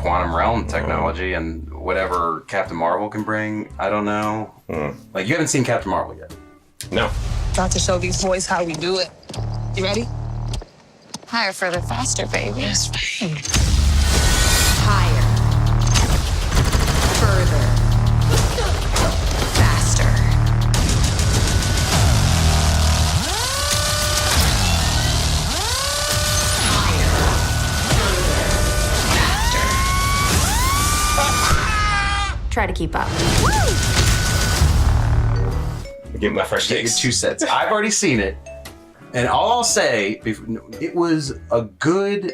quantum realm technology and whatever Captain Marvel can bring. I don't know. Like, you haven't seen Captain Marvel yet. No. About to show these boys how we do it. You ready? Higher, further, faster, baby. Yes, babe. Higher. Further. Faster. Higher. Further. Faster. Try to keep up. Give me my fresh Take takes. 2 sets. I've already seen it. And all I'll say, it was a good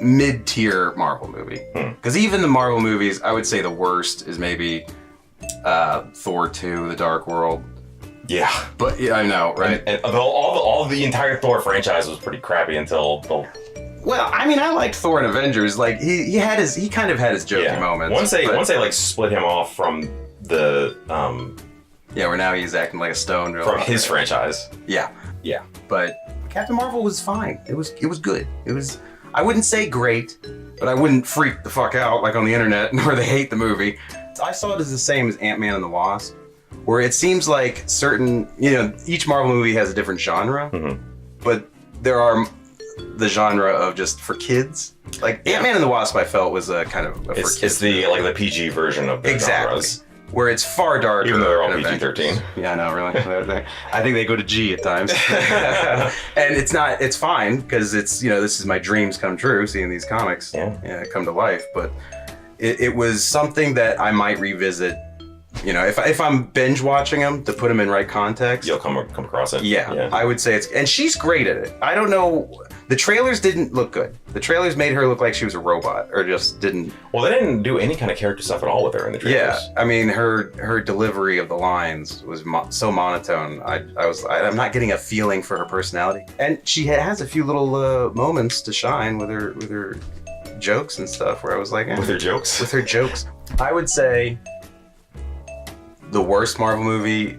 mid-tier Marvel movie. Because even the Marvel movies, I would say the worst is maybe Thor 2, The Dark World. Yeah. But yeah, I know, right? And all the entire Thor franchise was pretty crappy until the... Well, I mean, I liked Thor and Avengers. Like, he kind of had his jokey moments. Once they like split him off from the yeah, where now he's acting like a stone from his franchise. Yeah. Yeah. But Captain Marvel was fine. It was good. It was, I wouldn't say great, but I wouldn't freak the fuck out like on the internet where they hate the movie. I saw it as the same as Ant-Man and the Wasp, where it seems like certain, each Marvel movie has a different genre, but there are the genre of just for kids. Like Ant-Man and the Wasp, I felt was a kind of a for kids. It's the like the PG version of the genres. Where it's far darker. Even though they're all than PG-13. Yeah, I know, really. I think they go to G at times. And it's fine, because it's, this is my dreams come true, seeing these comics come to life. But it was something that I might revisit, if I'm binge watching them, to put them in right context. You'll come across it. Yeah, I would say and she's great at it. I don't know, the trailers didn't look good. The trailers made her look like she was a robot, or just didn't. Well, they didn't do any kind of character stuff at all with her in the trailers. Yeah, I mean, her delivery of the lines was so monotone. I'm not getting a feeling for her personality, and she has a few little moments to shine with her jokes and stuff, where I was like, with her jokes. With her jokes, I would say the worst Marvel movie.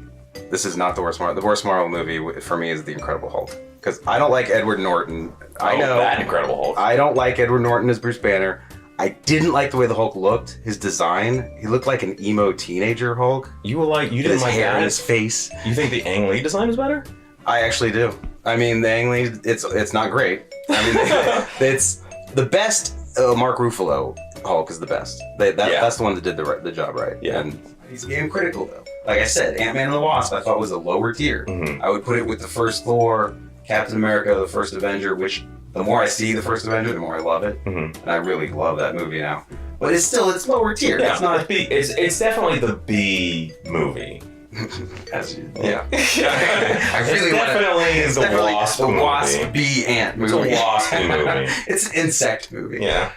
This is not the worst Marvel. The worst Marvel movie for me is The Incredible Hulk, because I don't like Edward Norton. I know that Incredible Hulk. I don't like Edward Norton as Bruce Banner. I didn't like the way the Hulk looked. His design, he looked like an emo teenager Hulk. You didn't like hair that? and his face. You think the Ang Lee design is better? I actually do. I mean, the Ang Lee, it's not great. I mean, it's the best. Mark Ruffalo Hulk is the best. That's the one that did the job right. Yeah. And he's game critical though. Like I said, Ant-Man and the Wasp I thought was a lower tier. I would put it with the first Thor, Captain America, the first Avenger, which the more I see the first Avenger, the more I love it. And I really love that movie now. But it's lower tier. Yeah, it's not. It's definitely the B movie. Yeah. I really want the Wasp movie. Wasp B Ant movie. It's a Wasp movie. It's an insect movie. Yeah.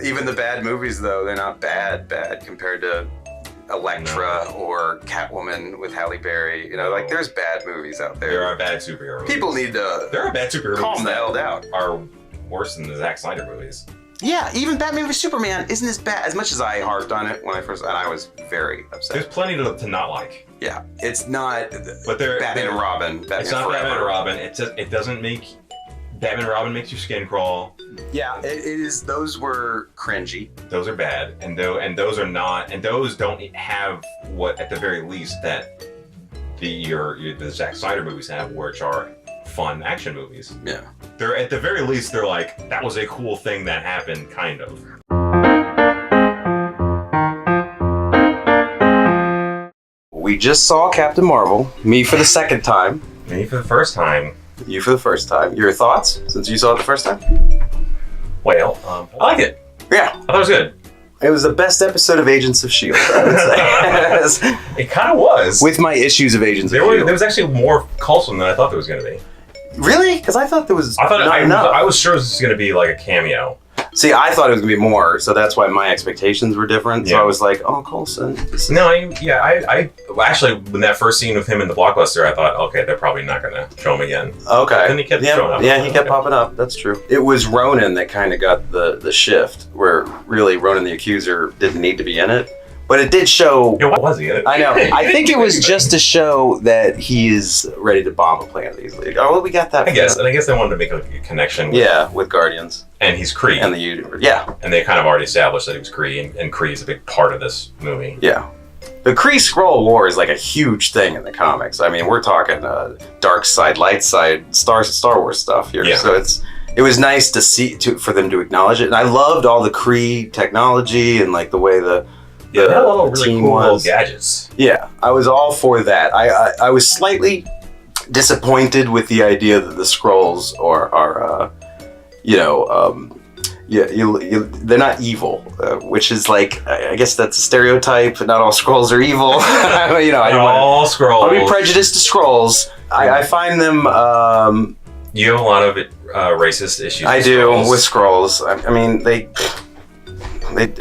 Even the bad movies though, they're not bad compared to Elektra or Catwoman with Halle Berry. Like there's bad movies out there. There are bad superhero movies. People need to. There are bad superhero calm movies the hell down. Are worse than the Zack Snyder movies. Yeah, even Batman vs Superman isn't as bad as much as I harped on it when I first, and I was very upset. There's plenty to not like. Yeah, it's not. But Batman and Robin. It's not Batman and Robin. It doesn't make. Batman and Robin makes your skin crawl. Yeah, it is. Those were cringy. Those are bad, and those are not, and those don't have what, at the very least, that the Zack Snyder movies have, which are fun action movies. Yeah. They're at the very least, they're like, that was a cool thing that happened, kind of. We just saw Captain Marvel. Me for the second time. Me for the first time. You for the first time. Your thoughts since you saw it the first time? Well, I liked it. Yeah. I thought it was good. It was the best episode of Agents of S.H.I.E.L.D., I would say. It kind of was. With my issues of Agents of S.H.I.E.L.D. There was actually more Coulson than I thought there was going to be. Really? Because I thought there was not enough. I was sure this was going to be like a cameo. See, I thought it was going to be more, so that's why my expectations were different. So I was like, oh, Coulson. I actually, when that first scene with him in the Blockbuster, I thought, okay, they're probably not going to show him again. Okay. Then he kept showing up. Yeah, he kept popping up. That's true. It was Ronan that kind of got the shift, where really Ronan the Accuser didn't need to be in it. But it did show. Yeah, what was he in it? I know. I think it was just to show that he is ready to bomb a planet easily. Oh, well, we got that. I guess they wanted to make a connection. With Guardians And he's Kree. and the universe. Yeah, And they kind of already established that he was Kree, and Kree is a big part of this movie. yeah. The Kree-Skrull War is like a huge thing in the comics. I mean, we're talking dark side, light side, Star Wars stuff here. Yeah. So it was nice to see for them to acknowledge it. And I loved all the Kree technology and like the way the Yeah, they had a lot of the really team cool little was. Yeah. Yeah, I was all for that. I was slightly disappointed with the idea that the Skrulls are they're not evil, which is like, I guess that's a stereotype. Not all Skrulls are evil. I didn't want All Skrulls. to be prejudiced to Skrulls. I find them. You have a lot of racist issues. I with do Skrulls. with Skrulls. I mean, they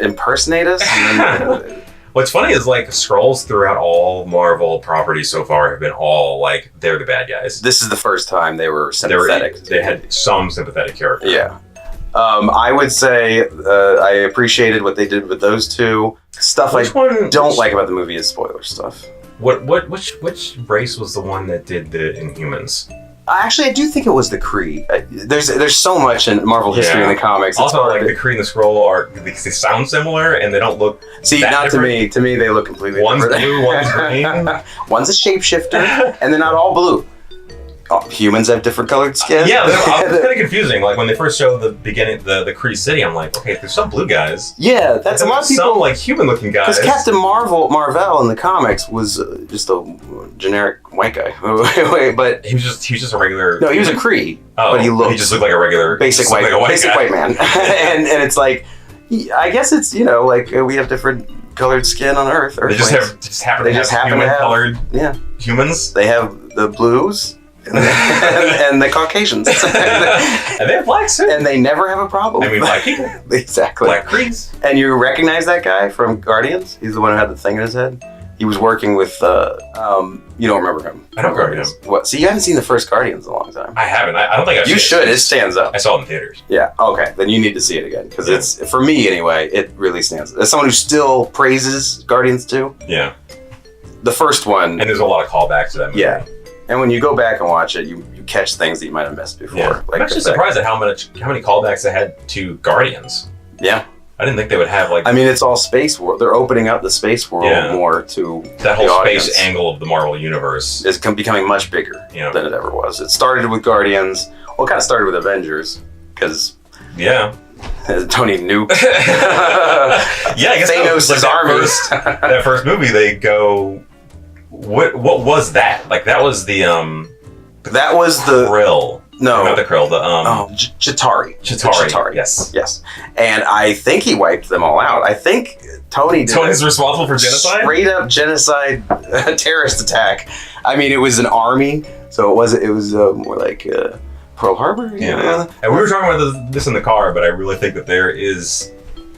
impersonate us. And then, What's funny is like Skrulls throughout all Marvel properties so far have been all like they're the bad guys. this is the first time they were They were sympathetic. they had some sympathetic character. Yeah. I would say I appreciated what they did with those two. Stuff I don't like about the movie is spoiler stuff. Which race was the one that did the Inhumans? Actually, I do think it was the Kree. There's so much in Marvel history in the comics. It's Also, hard like the Kree and the Skrull they sound similar and they don't look. see, that not different. to me. To me, they look completely One's different. blue, one's green. One's a shapeshifter, and they're not all blue. Oh, humans have different colored skin. Yeah, it's kind of confusing. Like when they first showed the beginning, the Kree city, I'm like, okay, there's some blue guys. Yeah, that's a lot of Some people. like human-looking guys. Because Captain Marvel in the comics was just a generic white guy. But he was just a regular. no, he was a Kree. Oh, but he looked He just looked like a regular basic just looked white, like a basic guy. white man. and it's like, I guess it's like we have different colored skin on Earth. They just happen to have human-colored yeah. humans. They have the blues and the Caucasians, And they have blacks too. and they never have a problem. I mean, black people, exactly. black Krees. And you recognize that guy from Guardians? He's the one who had the thing in his head. He was working with. You don't remember him? I don't remember him. What? So you haven't seen the first Guardians in a long time. I haven't. I don't think I've You seen should. it. It stands up. I saw it in theaters. Yeah. Okay. Then you need to see it again because it's, for me anyway, it really stands. As someone who still praises Guardians 2, Yeah, the first one. and there's a lot of callbacks to that movie. Yeah. And when you go back and watch it, you catch things that you might have missed before. Yeah. I'm actually surprised at how many callbacks they had to Guardians. Yeah. I didn't think they would have like I mean, it's all space world. They're opening up the space world more to that whole the space audience. angle of the Marvel universe. It's becoming much bigger Yeah. than it ever was. It started with Guardians. Well, it kind of started with Avengers because Yeah. Tony Nuke. Yeah, I guess Thanos' that armies. that first movie, they go. What was that? Like that was the That was the Krill. no. Not the Krill. The Chitauri. Chitauri. Yes. Yes. And I think he wiped them all out. I think Tony did Tony's a responsible for genocide. straight up genocide terrorist attack. I mean, it was an army, so it was more like Pearl Harbor. Yeah. And we were talking about this in the car, but I really think that there is,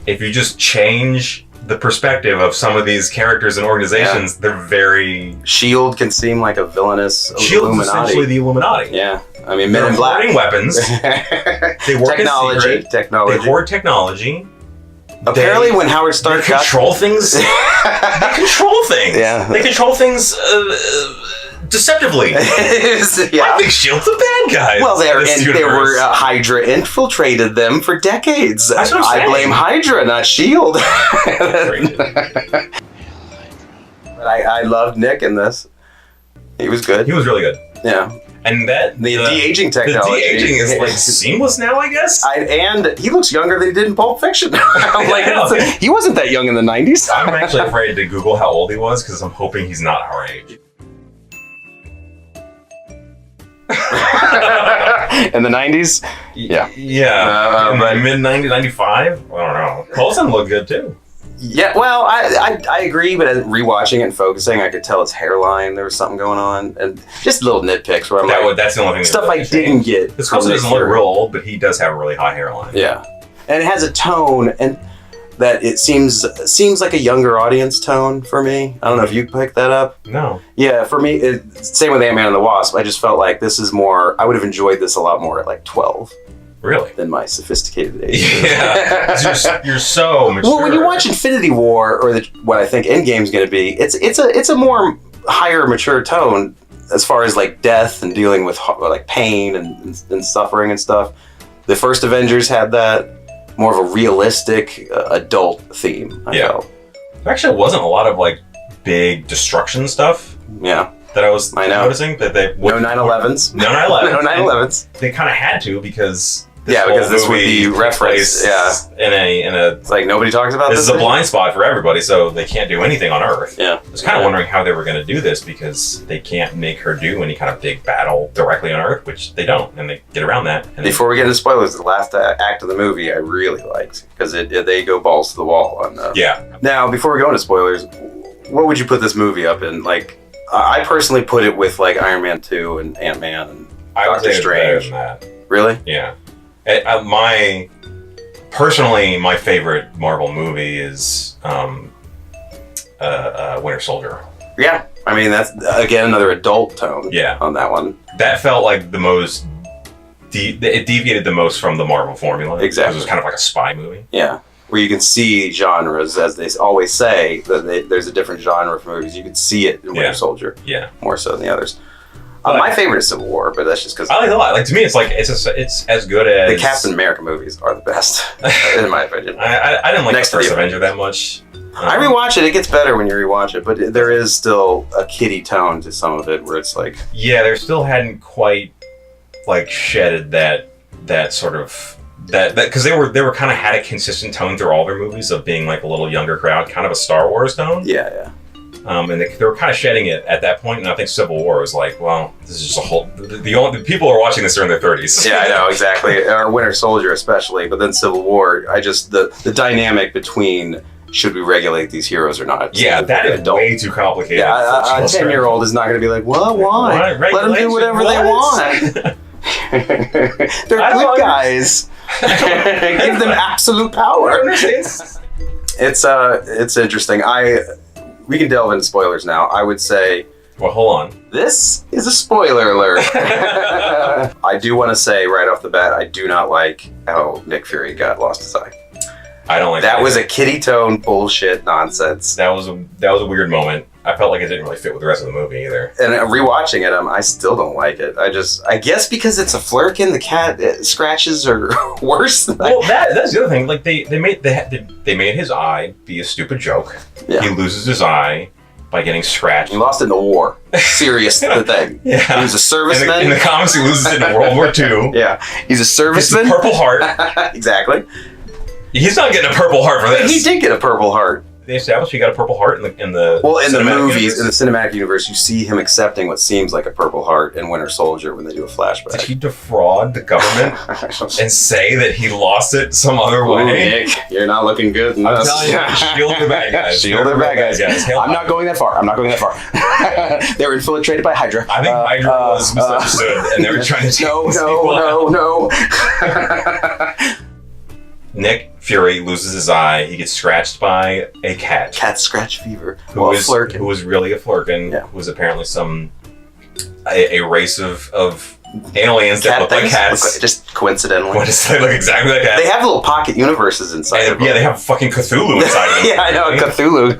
if you just change the perspective of some of these characters and organizations, they're very. Shield can seem like a villainous Shield is Illuminati. essentially the Illuminati. Yeah, I mean, Men They're in Black. hoarding weapons. They work in secret. Technology. They hoard technology. Apparently, when Howard They Stark got control things. They control things. Yeah. They control things deceptively. I think Shield's a bad guy. Well, in this they were universe. Hydra infiltrated them for decades. That's what I'm I saying. blame Hydra, not Shield. But I loved Nick in this. He was good. He was really good. Yeah. And that The de-aging technology. The de-aging is like seamless now, I guess. And he looks younger than he did in Pulp Fiction. I'm like, Yeah. he wasn't that young in the 90s. I'm actually afraid to Google how old he was because I'm hoping he's not our age. In the 90s? Yeah. Yeah. but- Mid 90s, 95? I don't know. Coulson looked good too. Yeah, well, I agree, but rewatching it and focusing, I could tell his hairline, there was something going on. And just little nitpicks where I'm like, That's the only thing. stuff that I really didn't changed. get. This from Coulson doesn't look Fury. real old, but he does have a really high hairline. Yeah. And it has a tone, and that it seems like a younger audience tone for me. I don't know if you picked that up. No. Yeah, for me, same with Ant-Man and the Wasp. I just felt like this is more, I would have enjoyed this a lot more at like 12. Really? than my sophisticated age. Yeah. You're so mature. Well, when you watch Infinity War, or what I think Endgame's going to be, it's a more higher mature tone as far as like death and dealing with like pain and suffering and stuff. The first Avengers had that more of a realistic adult theme. I felt. There actually wasn't a lot of like big destruction stuff. Yeah. That I was noticing that they no 9/11s. No 9/11. No 9/11s. They kind of had to because because this would be referenced. In a it's like nobody talks about this. This is a blind spot for everybody, so they can't do anything on Earth. Yeah. I was kind of wondering how they were going to do this because they can't make her do any kind of big battle directly on Earth, which they don't, and they get around that. And Before we get into spoilers, the last act of the movie I really liked because they go balls to the wall on. Now, before we go into spoilers, what would you put this movie up in? Like, I personally put it with like Iron Man 2 and Ant-Man and Doctor Strange. Better than that. Really? Yeah. My favorite Marvel movie is Winter Soldier. Yeah. I mean, that's again another adult tone. Yeah. On that one. That felt like the most. It deviated the most from the Marvel formula. Exactly. It was kind of like a spy movie. Yeah. Where you can see genres, as they always say, that there's a different genre for movies. You can see it in Winter Soldier. Yeah. More so than the others. My favorite is Civil War, but that's just because I like it a lot. Like to me, it's as good as the Captain America movies are the best, in my opinion. I didn't like the first Avenger that much. I rewatch it. It gets better when you rewatch it, but there is still a kiddie tone to some of it, where it's like there still hadn't quite like shedded that sort of that because they were kind of had a consistent tone through all their movies of being like a little younger crowd, kind of a Star Wars tone. Yeah. And they were kind of shedding it at that point, and I think Civil War was like, well, this is just a whole. The people are watching this are in their 30s. Yeah, I know exactly. Or Winter Soldier especially, but then Civil War. The dynamic between should we regulate these heroes or not? Yeah, that is way too complicated. Yeah, a 10-year-old is not going to be like, well, why? Let them do whatever they want. They're good guys. Give them absolute power. It's interesting. We can delve into spoilers now. I would say. Well, hold on. This is a spoiler alert. I do want to say right off the bat, I do not like how Nick Fury got lost his eye. I don't like that. That was a kiddie tone bullshit nonsense. That was a weird moment. I felt like it didn't really fit with the rest of the movie either. And rewatching it, I still don't like it. I guess because it's a Flurkin, the cat scratches are worse. Well, that's the other thing. Like they made his eye be a stupid joke. Yeah. He loses his eye by getting scratched. He lost it in the war. Serious thing. Yeah. He was a serviceman. In the comics, he loses it in World War II. Yeah. He's a serviceman. It's a Purple Heart. Exactly. He's not getting a Purple Heart for this. He did get a Purple Heart. They established he got a Purple Heart in the movies, in the cinematic universe, you see him accepting what seems like a Purple Heart in Winter Soldier when they do a flashback. Did he defraud the government and say that he lost it some other way? Nick, you're not looking good in this. Shield the bad guys. Shield the bad guys. I'm not going that far. They were infiltrated by Hydra. I think Hydra was misunderstood, and they were trying to take No. Nick Fury loses his eye. He gets scratched by a cat. Cat scratch fever. Who was really a Flurkin. Yeah. Who was apparently a race of aliens that look like cats. Just coincidentally. They look exactly like cats. They have little pocket universes inside of them. Yeah, they have fucking Cthulhu inside of them. Yeah, I know, Cthulhu.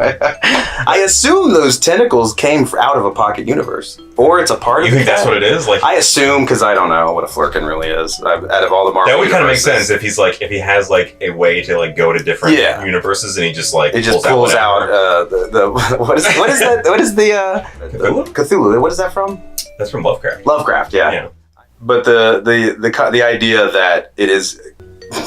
I assume those tentacles came out of a pocket universe. Or it's a part of it. You think that's what it is? Like, I assume, because I don't know what a Flurkin really is. Out of all the Marvel that would kind of make sense if he has like a way to go to different universes and he just pulls out the what is that? What is the Cthulhu? Cthulhu. What is that from? That's from Lovecraft. Lovecraft, yeah. But the idea that it is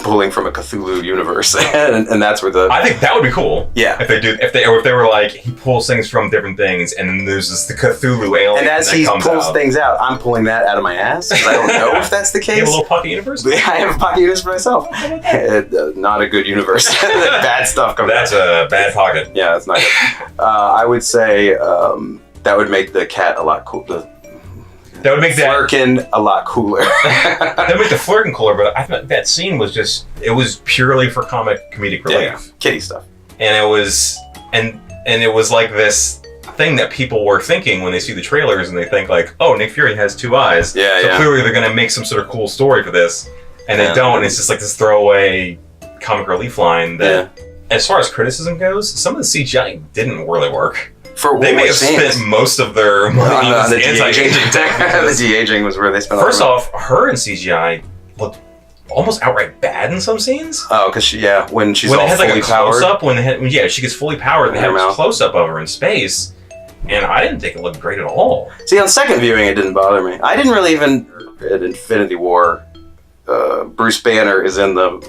pulling from a Cthulhu universe, and that's where I think that would be cool. Yeah. If they were like he pulls things from different things, and then there's this the Cthulhu alien. And as he pulls things out, I'm pulling that out of my ass. I don't know if that's the case. You have a little pocket universe. I have a pocket universe for myself. Not a good universe. Bad stuff comes. That's a bad pocket. Yeah, that's not good. I would say that would make the cat a lot cooler. That would make Flurkin a lot cooler. That would make the Flurkin cooler, but I thought that scene was it was purely for comedic relief. Yeah, kitty stuff. And it was like this thing that people were thinking when they see the trailers and they think like, oh, Nick Fury has two eyes. Yeah, so clearly they're going to make some sort of cool story for this. and they don't. And it's just like this throwaway comic relief line that, as far as criticism goes, some of the CGI didn't really work. They may have spent most of their money on the anti-aging tech. The de-aging was where they spent. First off, her in CGI looked almost outright bad in some scenes. Oh, because when she's when all they had fully like a powered. close-up, she gets fully powered, and they have a close-up of her in space, and I didn't think it looked great at all. See, on second viewing, it didn't bother me. I didn't really even at Infinity War. Bruce Banner is in the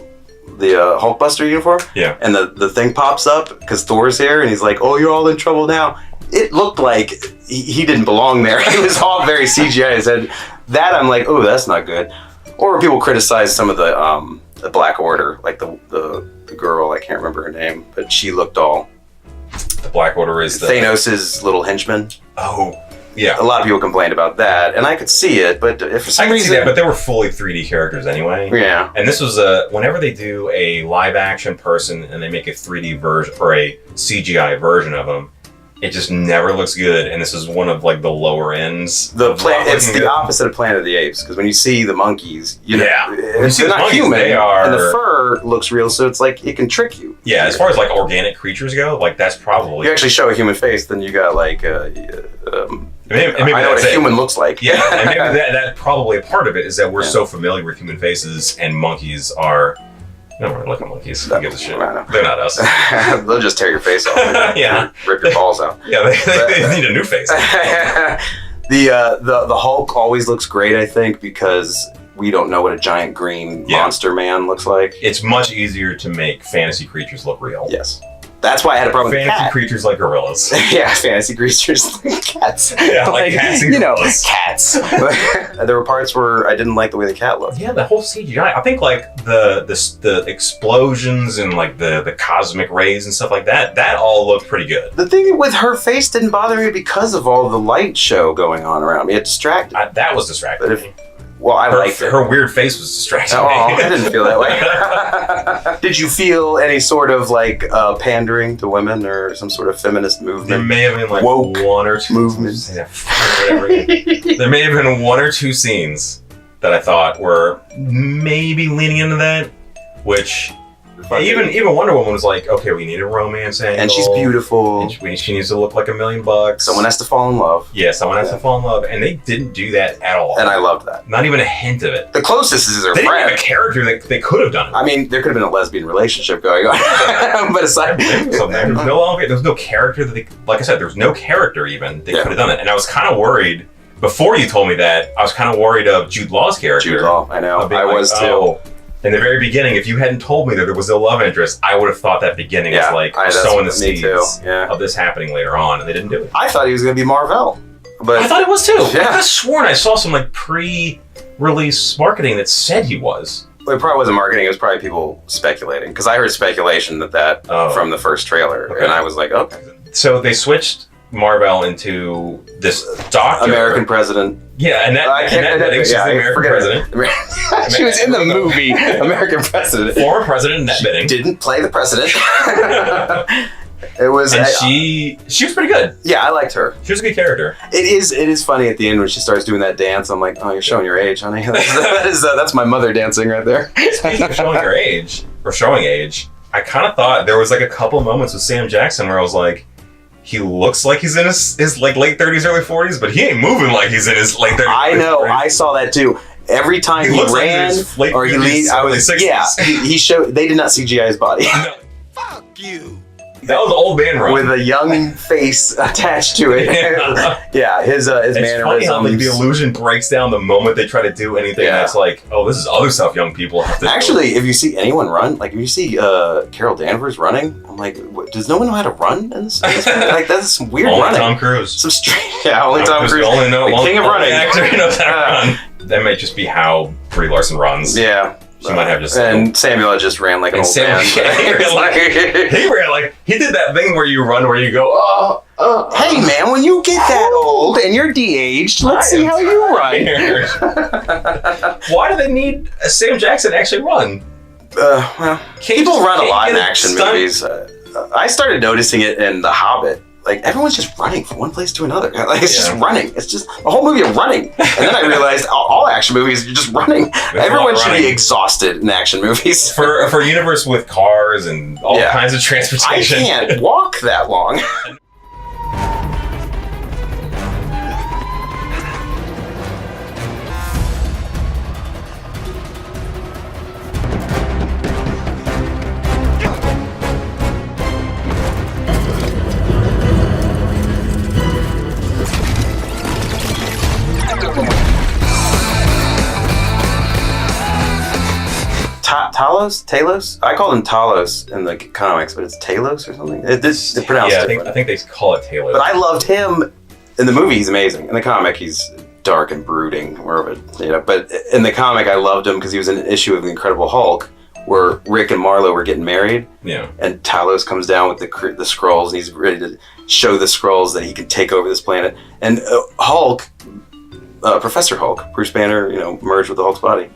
Hulkbuster uniform. Yeah. And the thing pops up because Thor's here, and he's like, "Oh, you're all in trouble now." It looked like he didn't belong there. It was all very CGI. I said that I'm like, "Oh, that's not good." Or people criticize some of the Black Order, like the girl, I can't remember her name, but she looked all. The Black Order is the Thanos' little henchman. Oh, yeah. A lot of people complained about that, and I could see it, but if for some I could reason, see that, but they were fully 3D characters anyway. Yeah. And this was whenever they do a live action person and they make a 3D version or a CGI version of them, it just never looks good. And this is one of like the lower ends. It's the opposite of Planet of the Apes, because when you see the monkeys, when you see they're not monkeys, human, they are, and the fur looks real, so it's like it can trick you. Yeah, as far as like organic creatures go, like that's probably. You actually show a human face, then you got like. Maybe I know what a human looks like. Yeah, and maybe that probably a part of it is that we're so familiar with human faces, and monkeys are. No, we're looking monkeys. Who gives a shit? They're not us. They'll just tear your face off. Yeah. Rip your balls out. Yeah, they need a new face. The Hulk always looks great, I think, because we don't know what a giant green monster man looks like. It's much easier to make fantasy creatures look real. Yes. That's why I had a problem with fantasy creatures like gorillas. Yeah, fantasy creatures like cats. Yeah, like cats and gorillas. Cats. There were parts where I didn't like the way the cat looked. Yeah, the whole CGI. I think like the explosions and like the cosmic rays and stuff like that all looked pretty good. The thing with her face didn't bother me because of all the light show going on around me. It distracted. That was distracting. But well, I liked it. Her weird face was distracting me. I didn't feel that way. Did you feel any sort of like pandering to women or some sort of feminist movement? There may have been like woke one or two movements. Yeah, there may have been one or two scenes that I thought were maybe leaning into that, which even Wonder Woman was like, okay, we need a romance angle. And she's beautiful. And she needs to look like $1 million. Someone has to fall in love. Yeah, someone has to fall in love. And they didn't do that at all. And I loved that. Not even a hint of it. The closest is her friend. They didn't have a character that they could have done it. I mean, there could have been a lesbian relationship going on. But aside from there was no character that they, like I said, there was no character even that could have done that. And I was kind of worried, before you told me that, I was kind of worried of Jude Law's character. Jude Law, I know. I was too. In the very beginning, if you hadn't told me that there was no love interest, I would have thought that beginning was like sowing the seeds of this happening later on, and they didn't do it. I thought he was going to be Marvel. But I thought it was too. Yeah. I could have sworn I saw some like pre-release marketing that said he was. Well, it probably wasn't marketing, it was probably people speculating. Because I heard speculation that from the first trailer, and I was like, okay. So they switched Marvel into this doctor. American president. Yeah, and she's the American president. She was in the movie American President. Former president, Annette Bening. Didn't play the president. It was. And she was pretty good. Yeah, I liked her. She was a good character. It is funny at the end when she starts doing that dance. I'm like, oh, you're showing your age, honey. That's my mother dancing right there. Speaking of showing your age, or showing age, I kind of thought there was like a couple moments with Sam Jackson where I was like, he looks like he's in his like late 30s, early 40s, but he ain't moving like he's in his late 30s. I know. I saw that too. Every time he ran like or he leaned, I was 60s. Yeah. He showed. They did not CGI his body. No. Fuck you. That was old man run with a young face attached to it. Yeah, his mannerisms. It's funny how like, the illusion breaks down the moment they try to do anything that's like, oh, this is other stuff young people have to Actually, if you see anyone run, like if you see Carol Danvers running, I'm like, does no one know how to run in this movie? Like that's some weird only running. Tom Cruise. Some only Tom Cruise. The king of running. Actor knows how to run. That might just be how Brie Larson runs. Yeah. She might have just and Samuel just ran like an old man. He ran like he did that thing where you run where you go, hey man, when you get that old and you're de-aged, let's see how you run. Why do they need a Sam Jackson to actually run? Well, people run a lot in action movies. I started noticing it in The Hobbit. like everyone's just running from one place to another. Like it's just running. It's just a whole movie of running. And then I realized all action movies are just running. Everyone should be exhausted in action movies. For a universe with cars and all kinds of transportation. I can't walk that long. Talos? I call him Talos in the comics, but it's Talos or something. It's pronounced different. I think they call it Talos. But I loved him in the movie. He's amazing. In the comic, he's dark and brooding, more of a But in the comic, I loved him because he was in an issue of the Incredible Hulk where Rick and Marlo were getting married. Yeah. And Talos comes down with the Skrulls, and he's ready to show the Skrulls that he can take over this planet. And Hulk, Professor Hulk, Bruce Banner, merged with the Hulk's body.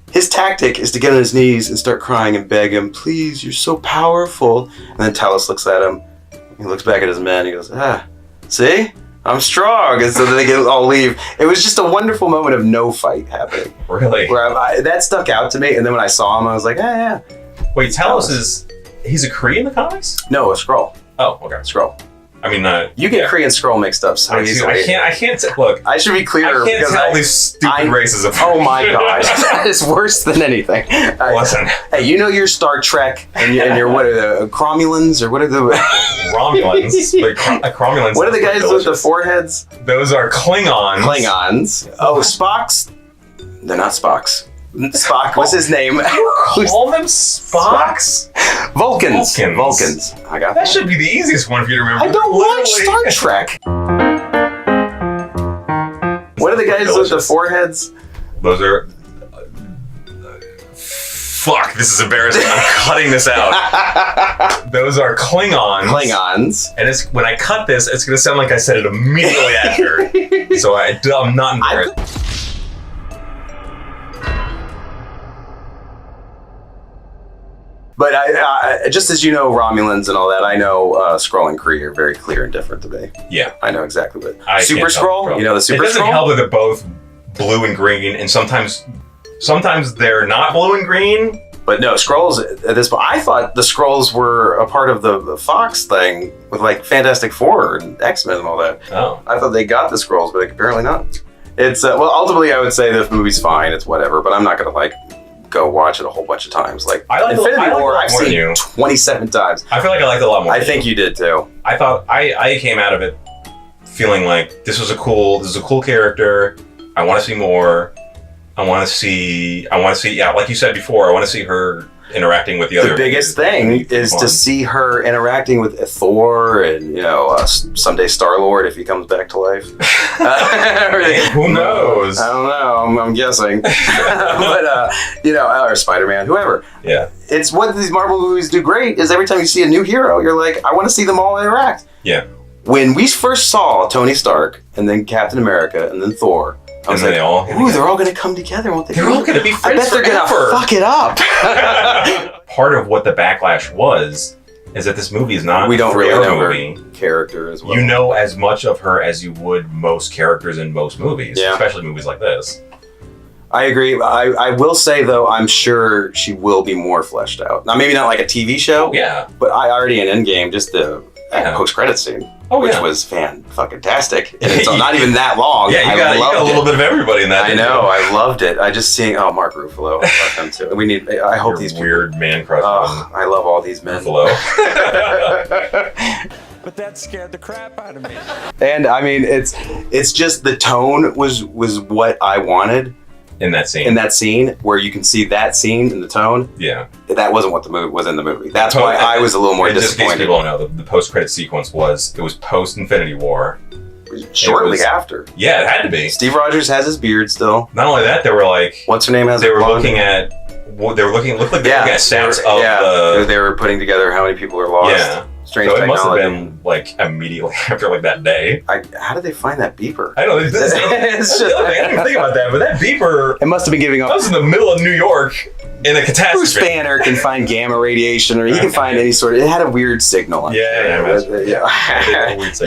His tactic is to get on his knees and start crying and beg him, please, you're so powerful. And then Talos looks at him. He looks back at his men. And he goes, see? I'm strong. And so then they all leave. It was just a wonderful moment of no fight happening. Really? Where that stuck out to me. And then when I saw him, I was like, yeah. Wait, Talos he's a Kree in the comics? No, a Skrull. Oh, okay. Skrull. I mean, you get Kree and Skrull mixed up so easily. I can't look. I should be clearer. I can't tell these stupid races apart. Oh my gosh, that is worse than anything. Listen. Hey, your Star Trek and your what are the Cromulans or what are the Romulans? Cromulans. What are the guys with the foreheads? Those are Klingons. Klingons. Oh, Spocks. They're not Spocks. Spock, what's his name? Call them Spocks? Vulcans. I got that. Should be the easiest one for you to remember. I don't watch Star Trek. What are the guys with the foreheads? Those are... Fuck, this is embarrassing. I'm cutting this out. Those are Klingons. And when I cut this, it's going to sound like I said it immediately after. So I'm not embarrassed. But I just as you know Romulans and all that, I know Skrull and Kree are very clear and different to me. Yeah. I know exactly what. Super Skrull? You know the Super Skrull? It doesn't help that they're both blue and green, and sometimes they're not blue and green. But no, Skrulls at this point, I thought the Skrulls were a part of the Fox thing with like Fantastic Four and X-Men and all that. Oh. I thought they got the Skrulls, but apparently not. It's, ultimately I would say this movie's fine, it's whatever, but I'm not gonna go watch it a whole bunch of times. Infinity War, I've seen 27 times. I feel like I liked it a lot more. I think you did too. I thought I came out of it feeling like this is a cool character. I want to see more. I want to see, yeah, like you said before, I want to see her interacting with the other. The biggest thing is to see her interacting with Thor and, someday Star-Lord if he comes back to life. Who knows? I don't know. I'm guessing. But, or Spider-Man, whoever. Yeah. It's what these Marvel movies do great is every time you see a new hero, you're like, I want to see them all interact. Yeah. When we first saw Tony Stark and then Captain America and then Thor, I was like, they're all going to come together, won't they? They're all going to be friends. I bet they're going to fuck it up. Part of what the backlash was is that this movie is not. We don't really know movie. Her character as well. You know as much of her as you would most characters in most movies, especially movies like this. I agree. I will say though, I'm sure she will be more fleshed out. Now, maybe not like a TV show. Yeah. But I already in Endgame just the post-credit scene, which was fan-fucking-tastic. And it's not even that long. Yeah, you got a little bit of everybody in that. I know. I loved it. I just seeing Mark Ruffalo. I love him too. I hope these weird man crush. I love all these men. Ruffalo. But that scared the crap out of me. And I mean, it's just the tone was what I wanted. In that scene where you can see that scene in the tone. Yeah. That wasn't what the movie was in the movie. That's why I was a little more disappointed. In case people don't know, the post-credit sequence was post-Infinity War. Shortly after. Yeah, it had to be. Steve Rogers has his beard still. Not only that, they were like... What's her name? Looked like they were looking at stats of they were putting together how many people are lost. Yeah. Strange so technology. It must have been immediately after that day. How did they find that beeper? I don't know. I didn't even think about that, but that beeper... It must have been giving up. That was in the middle of New York. in a catastrophe. Bruce Banner can find gamma radiation, or he can find any sort of. It had a weird signal. You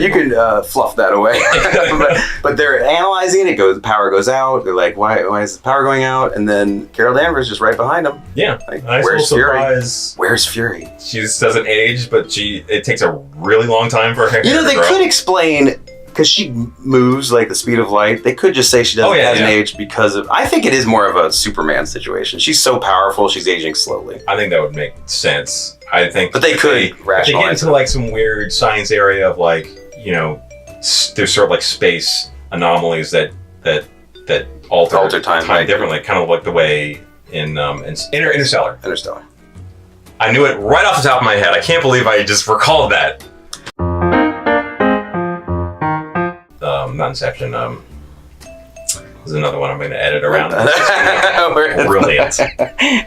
can fluff that away, but they're analyzing it. The power goes out. They're like, why is the power going out? And then Carol Danvers just right behind them. Yeah, like, nice where's Fury? Surprise. Where's Fury? She just doesn't age, but it takes a really long time for her. They could explain. Because she moves like the speed of light. They could just say she hasn't aged because of... I think it is more of a Superman situation. She's so powerful, she's aging slowly. I think that would make sense. I think... But they could rationalize they get into like some weird science area of like, there's sort of like space anomalies that alter time differently. Kind of like the way in Interstellar. Interstellar. I knew it right off the top of my head. I can't believe I just recalled that. Not Inception. There's another one I'm going to edit around. Brilliant.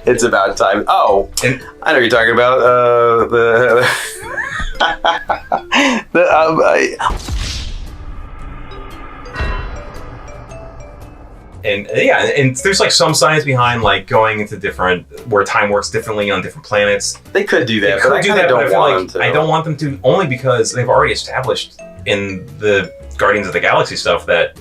It's about time. Oh, and I know what you're talking about. And there's like some science behind like going into where time works differently on different planets. They could do that, but I don't want them to, only because they've already established in the Guardians of the Galaxy stuff that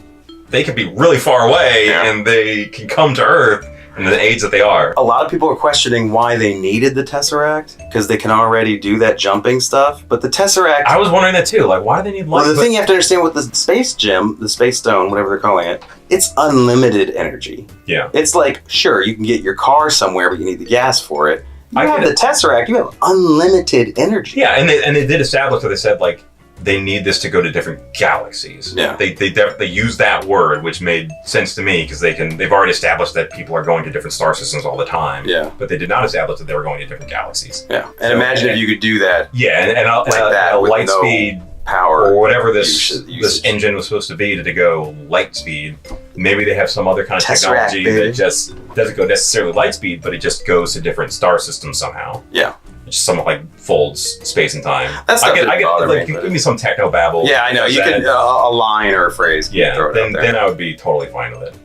they could be really far away and they can come to Earth in the age that they are. A lot of people are questioning why they needed the Tesseract, because they can already do that jumping stuff. But the Tesseract... I was wondering that too. Like, why do they need light? Well, the thing you have to understand with the space gem, the space stone, whatever they're calling it, it's unlimited energy. Yeah. It's like, sure, you can get your car somewhere, but you need the gas for it. You have the Tesseract, you have unlimited energy. Yeah, and they did establish that they said, like, they need this to go to different galaxies. Yeah. They use that word, which made sense to me because they've already established that people are going to different star systems all the time. Yeah. But they did not establish that they were going to different galaxies. Yeah. And imagine if you could do that. Yeah, and like that, light speed power or whatever this engine was supposed to be to go light speed. Maybe they have some other kind of technology that just doesn't go necessarily light speed, but it just goes to different star systems somehow. Yeah. Just somewhat like folds space and time. That's I get like, give me some techno babble. Yeah, I know. You can a line or a phrase. Yeah, then I would be totally fine with it.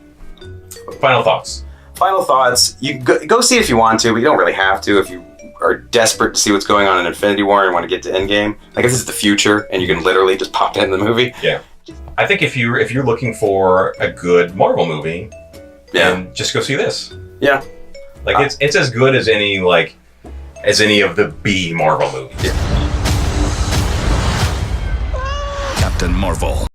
Final thoughts. Final thoughts. You go see it if you want to, but you don't really have to if you are desperate to see what's going on in Infinity War and want to get to Endgame. Like if this is the future and you can literally just pop in the movie. Yeah, I think if you're looking for a good Marvel movie, then just go see this. Yeah, like it's as good as any of the B Marvel movies. Captain Marvel.